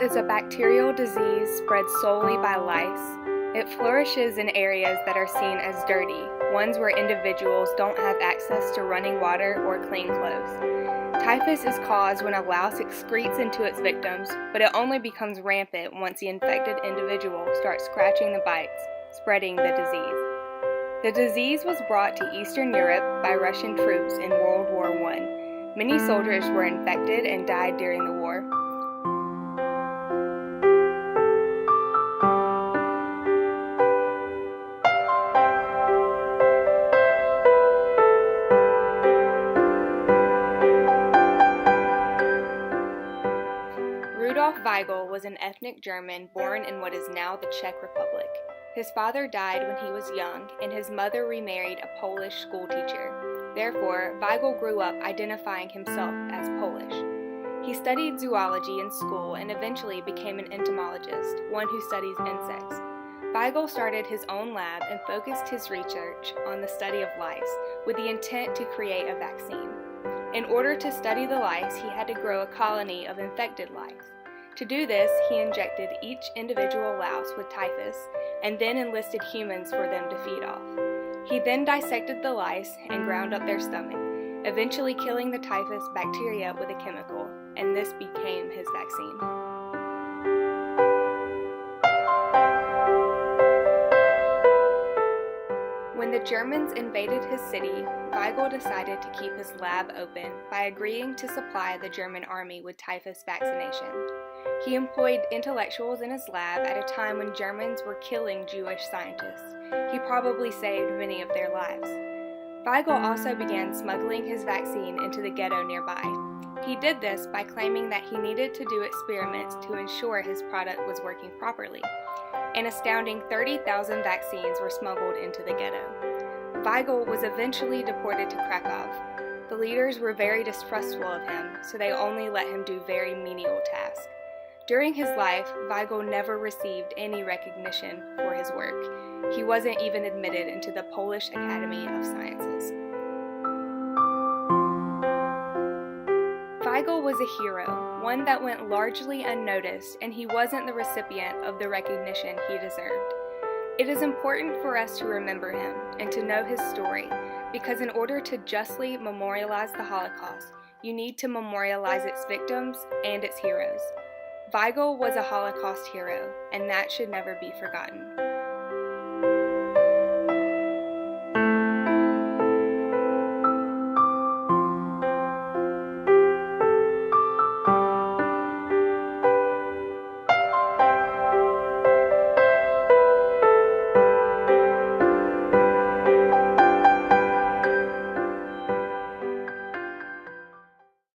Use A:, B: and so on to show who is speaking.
A: is a bacterial disease spread solely by lice. It flourishes in areas that are seen as dirty, ones where individuals don't have access to running water or clean clothes. Typhus is caused when a louse excretes into its victims, but it only becomes rampant once the infected individual starts scratching the bites, spreading the disease. The disease was brought to Eastern Europe by Russian troops in World War I. Many soldiers were infected and died during the war. Rudolf Weigel was an ethnic German born in what is now the Czech Republic. His father died when he was young, and his mother remarried a Polish schoolteacher. Therefore, Weigel grew up identifying himself as Polish. He studied zoology in school and eventually became an entomologist, one who studies insects. Weigel started his own lab and focused his research on the study of lice with the intent to create a vaccine. In order to study the lice, he had to grow a colony of infected lice. To do this, he injected each individual louse with typhus and then enlisted humans for them to feed off. He then dissected the lice and ground up their stomach, eventually killing the typhus bacteria with a chemical, and this became his vaccine. When the Germans invaded his city, Weigel decided to keep his lab open by agreeing to supply the German army with typhus vaccination. He employed intellectuals in his lab at a time when Germans were killing Jewish scientists. He probably saved many of their lives. Weigel also began smuggling his vaccine into the ghetto nearby. He did this by claiming that he needed to do experiments to ensure his product was working properly. An astounding 30,000 vaccines were smuggled into the ghetto. Weigel was eventually deported to Krakow. The leaders were very distrustful of him, so they only let him do very menial tasks. During his life, Weigel never received any recognition for his work. He wasn't even admitted into the Polish Academy of Sciences. Weigel was a hero, one that went largely unnoticed, and he wasn't the recipient of the recognition he deserved. It is important for us to remember him and to know his story, because in order to justly memorialize the Holocaust, you need to memorialize its victims and its heroes. Weigel was a Holocaust hero, and that should never be forgotten.